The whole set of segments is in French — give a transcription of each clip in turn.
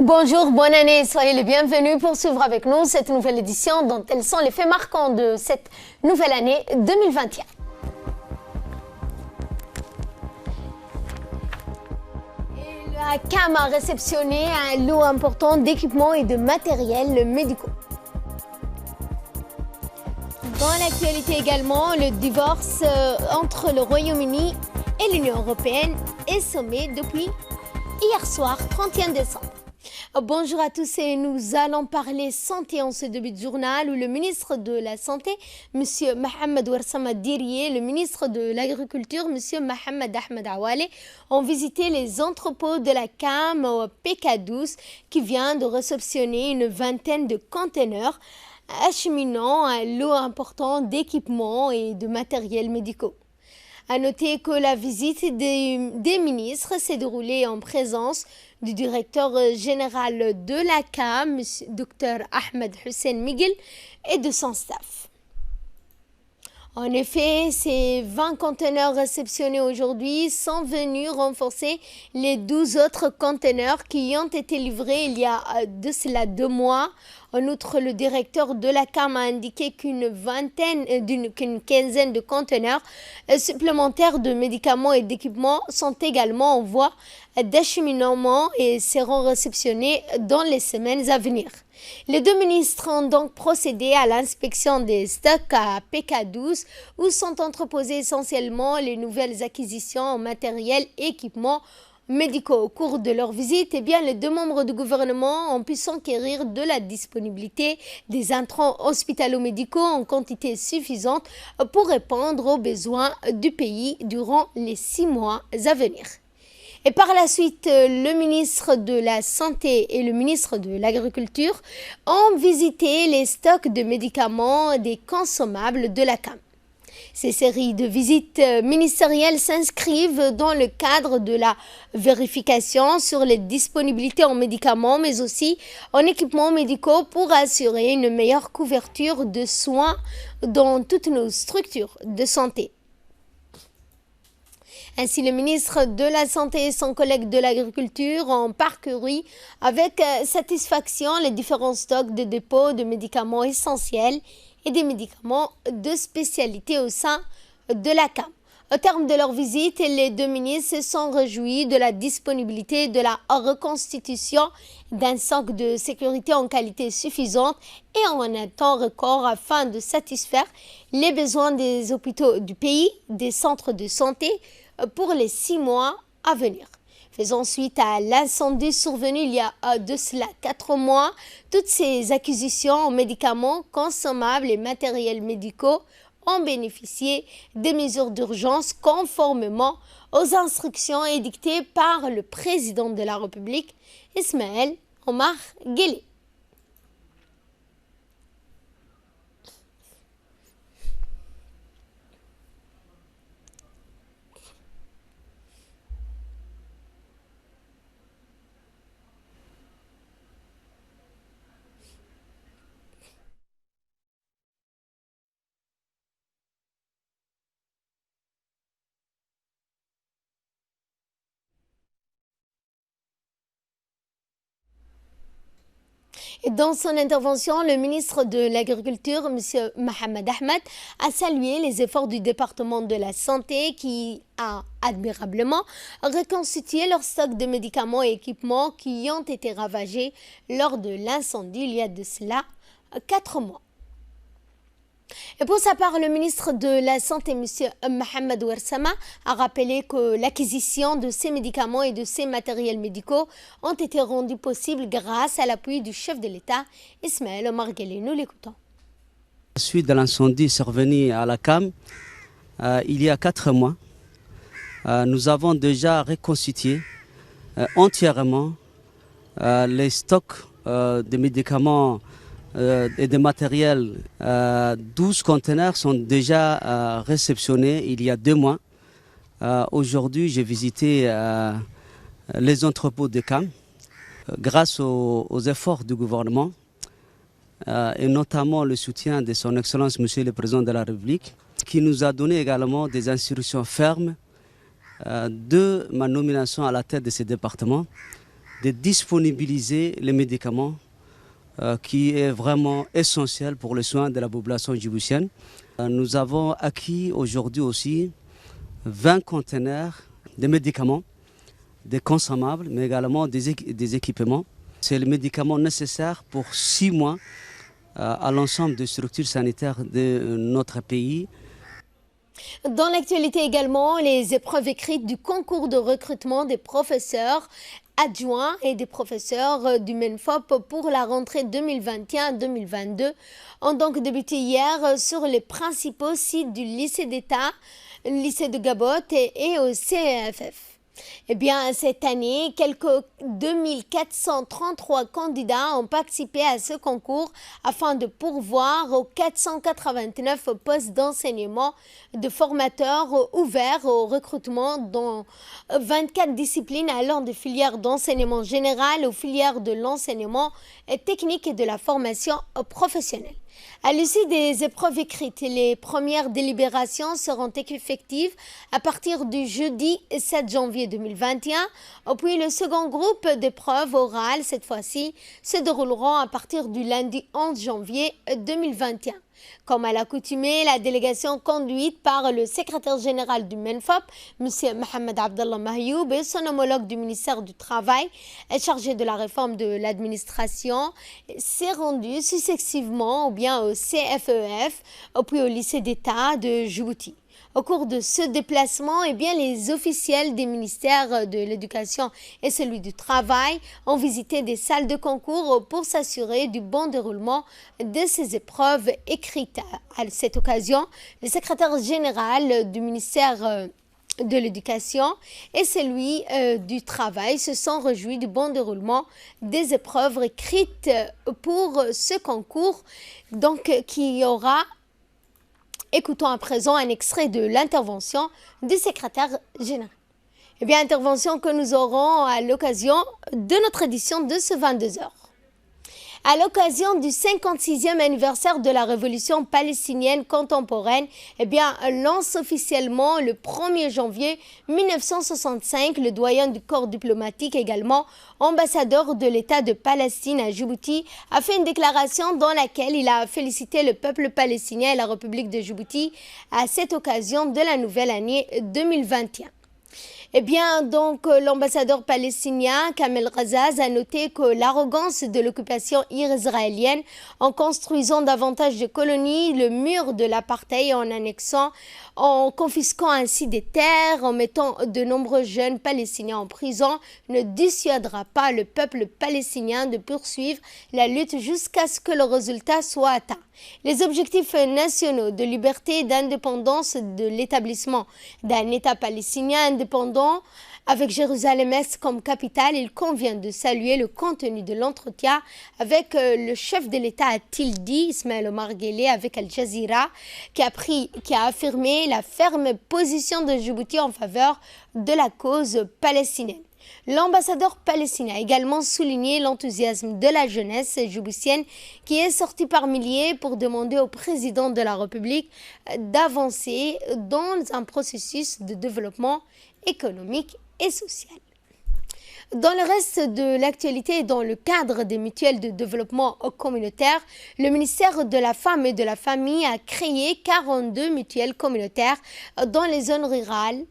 Bonjour, bonne année, soyez les bienvenus pour suivre avec nous cette nouvelle édition dont elles sont les faits marquants de cette nouvelle année 2021. La CAM a réceptionné un lot important d'équipements et de matériel médicaux. Dans l'actualité également, le divorce entre le Royaume-Uni et l'Union européenne est sommé depuis hier soir, 31 décembre. Bonjour à tous et nous allons parler santé en ce début de journal où le ministre de la Santé, M. Mohamed Ouarsama Diriye, le ministre de l'Agriculture, M. Mohamed Ahmed Awale, ont visité les entrepôts de la CAM au PK12 qui vient de réceptionner une vingtaine de conteneurs acheminant un lot important d'équipements et de matériel médicaux. À noter que la visite des ministres s'est déroulée en présence du directeur général de la CAM, Dr Ahmed Hussein Miguel, et de son staff. En effet, ces 20 conteneurs réceptionnés aujourd'hui sont venus renforcer les 12 autres conteneurs qui ont été livrés il y a de cela 2 mois. En outre, le directeur de la CAM a indiqué qu'une quinzaine de conteneurs supplémentaires de médicaments et d'équipements sont également en voie d'acheminement et seront réceptionnés dans les semaines à venir. Les 2 ministres ont donc procédé à l'inspection des stocks à PK12 où sont entreposées essentiellement les nouvelles acquisitions en matériel et équipements médicaux. Au cours de leur visite, les 2 membres du gouvernement ont pu s'enquérir de la disponibilité des intrants hospitalo-médicaux en quantité suffisante pour répondre aux besoins du pays durant les 6 mois à venir. Et par la suite, le ministre de la Santé et le ministre de l'Agriculture ont visité les stocks de médicaments et des consommables de la CAM. Ces séries de visites ministérielles s'inscrivent dans le cadre de la vérification sur les disponibilités en médicaments, mais aussi en équipements médicaux pour assurer une meilleure couverture de soins dans toutes nos structures de santé. Ainsi, le ministre de la Santé et son collègue de l'Agriculture ont parcouru avec satisfaction les différents stocks de dépôts de médicaments essentiels et des médicaments de spécialité au sein de la CAM. Au terme de leur visite, les 2 ministres se sont réjouis de la disponibilité de la reconstitution d'un socle de sécurité en qualité suffisante et en un temps record afin de satisfaire les besoins des hôpitaux du pays, des centres de santé pour les 6 mois à venir. Faisant suite à l'incendie survenu il y a de cela 4 mois, toutes ces acquisitions en médicaments, consommables et matériels médicaux ont bénéficié des mesures d'urgence conformément aux instructions édictées par le président de la République, Ismaël Omar Guelleh. Et dans son intervention, le ministre de l'Agriculture, M. Mohamed Ahmed, a salué les efforts du département de la Santé qui a admirablement reconstitué leur stock de médicaments et équipements qui ont été ravagés lors de l'incendie il y a de cela 4 mois. Et pour sa part, le ministre de la Santé, M. Mohamed Ouarsama, a rappelé que l'acquisition de ces médicaments et de ces matériels médicaux ont été rendus possibles grâce à l'appui du chef de l'État, Ismaël Omar Guelleh. Nous l'écoutons. Suite de l'incendie survenu à la CAM, il y a 4 mois, nous avons déjà reconstitué entièrement les stocks de médicaments et de matériel. 12 conteneurs sont déjà réceptionnés il y a 2 mois. Aujourd'hui, j'ai visité les entrepôts de CAM grâce aux efforts du gouvernement et notamment le soutien de son Excellence Monsieur le Président de la République qui nous a donné également des instructions fermes de ma nomination à la tête de ce département de disponibiliser les médicaments qui est vraiment essentiel pour le soin de la population djiboutienne. Nous avons acquis aujourd'hui aussi 20 conteneurs de médicaments, des consommables, mais également des équipements. C'est le médicament nécessaire pour 6 mois à l'ensemble des structures sanitaires de notre pays. Dans l'actualité également, les épreuves écrites du concours de recrutement des professeurs adjoints et des professeurs du MENFOP pour la rentrée 2021-2022 ont donc débuté hier sur les principaux sites du lycée d'État, le lycée de Gabot et au CEFF. Eh bien, cette année, quelques 2433 candidats ont participé à ce concours afin de pourvoir aux 489 postes d'enseignement de formateurs ouverts au recrutement dans 24 disciplines allant de filières d'enseignement général aux filières de l'enseignement technique et de la formation professionnelle. À l'issue des épreuves écrites, les premières délibérations seront effectives à partir du jeudi 7 janvier 2021, puis le second groupe d'épreuves orales, cette fois-ci, se dérouleront à partir du lundi 11 janvier 2021. Comme à l'accoutumée, la délégation conduite par le secrétaire général du MENFOP, M. Mohamed Abdallah Mahyoub, et son homologue du ministère du Travail, chargé de la réforme de l'administration, s'est rendu successivement ou bien au CFEF, puis au lycée d'État de Djibouti. Au cours de ce déplacement, les officiels des ministères de l'Éducation et celui du Travail ont visité des salles de concours pour s'assurer du bon déroulement de ces épreuves écrites. À cette occasion, le secrétaire général du ministère de l'Éducation et celui du Travail se sont réjouis du bon déroulement des épreuves écrites pour ce concours, donc qui aura. Écoutons à présent un extrait de l'intervention du secrétaire général. Intervention que nous aurons à l'occasion de notre édition de ce 22h. À l'occasion du 56e anniversaire de la révolution palestinienne contemporaine, lance officiellement le 1er janvier 1965 le doyen du corps diplomatique, également ambassadeur de l'État de Palestine à Djibouti, a fait une déclaration dans laquelle il a félicité le peuple palestinien et la République de Djibouti à cette occasion de la nouvelle année 2021. L'ambassadeur palestinien Kamel Razaz a noté que l'arrogance de l'occupation israélienne en construisant davantage de colonies, le mur de l'apartheid en annexant, en confisquant ainsi des terres, en mettant de nombreux jeunes palestiniens en prison, ne dissuadera pas le peuple palestinien de poursuivre la lutte jusqu'à ce que le résultat soit atteint. Les objectifs nationaux de liberté et d'indépendance de l'établissement d'un État palestinien indépendant avec Jérusalem-Est comme capitale, il convient de saluer le contenu de l'entretien avec le chef de l'État à Tildi, Ismaël Omar Guelleh, avec Al Jazeera, qui a affirmé la ferme position de Djibouti en faveur de la cause palestinienne. L'ambassadeur palestinien a également souligné l'enthousiasme de la jeunesse djiboutienne qui est sortie par milliers pour demander au président de la République d'avancer dans un processus de développement économique et social. Dans le reste de l'actualité et dans le cadre des mutuelles de développement communautaire, le ministère de la Femme et de la Famille a créé 42 mutuelles communautaires dans les zones rurales.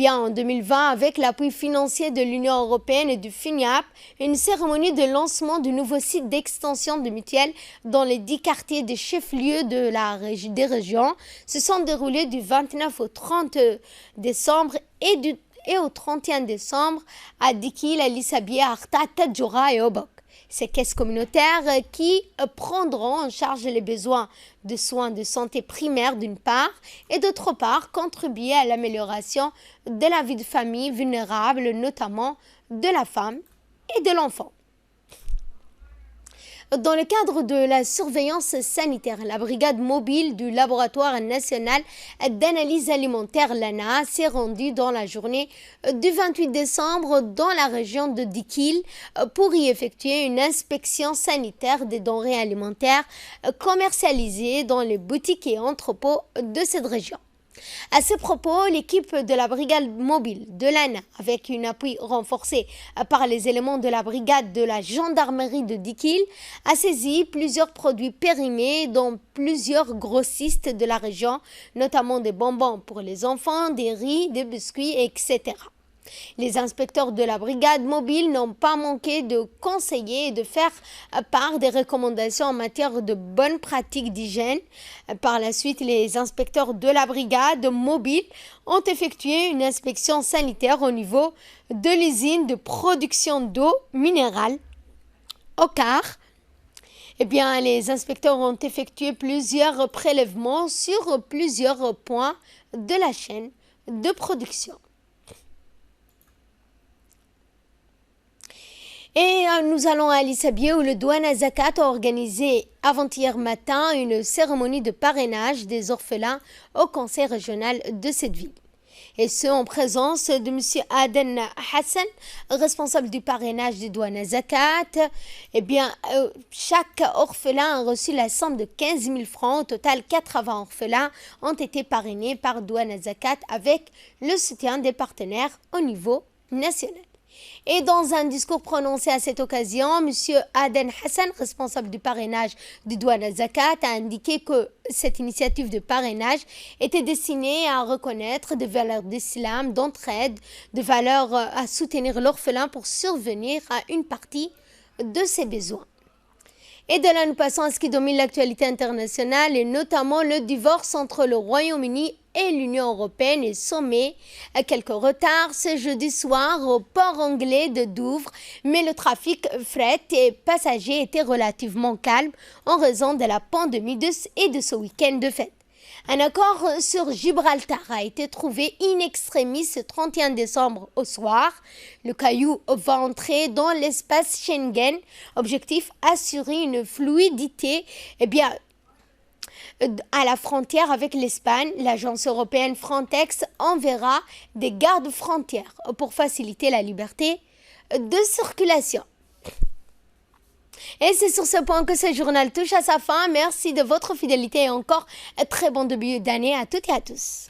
En 2020, avec l'appui financier de l'Union européenne et du FINIAP, une cérémonie de lancement du nouveau site d'extension de mutuelles dans les 10 quartiers des chefs-lieux des régions se sont déroulées du 29 au 30 décembre et au 31 décembre à Dikil, à Lissabié, à Arta, Tadjoura et Obok. Ces caisses communautaires qui prendront en charge les besoins de soins de santé primaires d'une part et d'autre part contribuer à l'amélioration de la vie de famille vulnérable, notamment de la femme et de l'enfant. Dans le cadre de la surveillance sanitaire, la brigade mobile du laboratoire national d'analyse alimentaire l'ANA s'est rendue dans la journée du 28 décembre dans la région de Dikil pour y effectuer une inspection sanitaire des denrées alimentaires commercialisées dans les boutiques et entrepôts de cette région. À ce propos, l'équipe de la brigade mobile de l'ANA, avec un appui renforcé par les éléments de la brigade de la gendarmerie de Dikil, a saisi plusieurs produits périmés dont plusieurs grossistes de la région, notamment des bonbons pour les enfants, des riz, des biscuits, etc. Les inspecteurs de la brigade mobile n'ont pas manqué de conseiller et de faire part des recommandations en matière de bonnes pratiques d'hygiène. Par la suite, les inspecteurs de la brigade mobile ont effectué une inspection sanitaire au niveau de l'usine de production d'eau minérale Okar. Les inspecteurs ont effectué plusieurs prélèvements sur plusieurs points de la chaîne de production. Et nous allons à Lissabé où le Douane Zakat a organisé avant-hier matin une cérémonie de parrainage des orphelins au conseil régional de cette ville. Et ce, en présence de M. Aden Hassan, responsable du parrainage du Douane Zakat. Chaque orphelin a reçu la somme de 15 000 francs. Au total, 80 orphelins ont été parrainés par Douane Zakat avec le soutien des partenaires au niveau national. Et dans un discours prononcé à cette occasion, M. Aden Hassan, responsable du parrainage du Douane Zakat, a indiqué que cette initiative de parrainage était destinée à reconnaître des valeurs d'islam, d'entraide, des valeurs à soutenir l'orphelin pour survenir à une partie de ses besoins. Et de là, nous passons à ce qui domine l'actualité internationale et notamment le divorce entre le Royaume-Uni et l'Union européenne est sommé à quelques retards ce jeudi soir au port anglais de Douvres, mais le trafic fret et passagers était relativement calme en raison de la pandémie et de ce week-end de fête. Un accord sur Gibraltar a été trouvé in extremis ce 31 décembre au soir. Le caillou va entrer dans l'espace Schengen. Objectif, assurer une fluidité à la frontière avec l'Espagne. L'agence européenne Frontex enverra des gardes frontières pour faciliter la liberté de circulation. Et c'est sur ce point que ce journal touche à sa fin. Merci de votre fidélité et encore un très bon début d'année à toutes et à tous.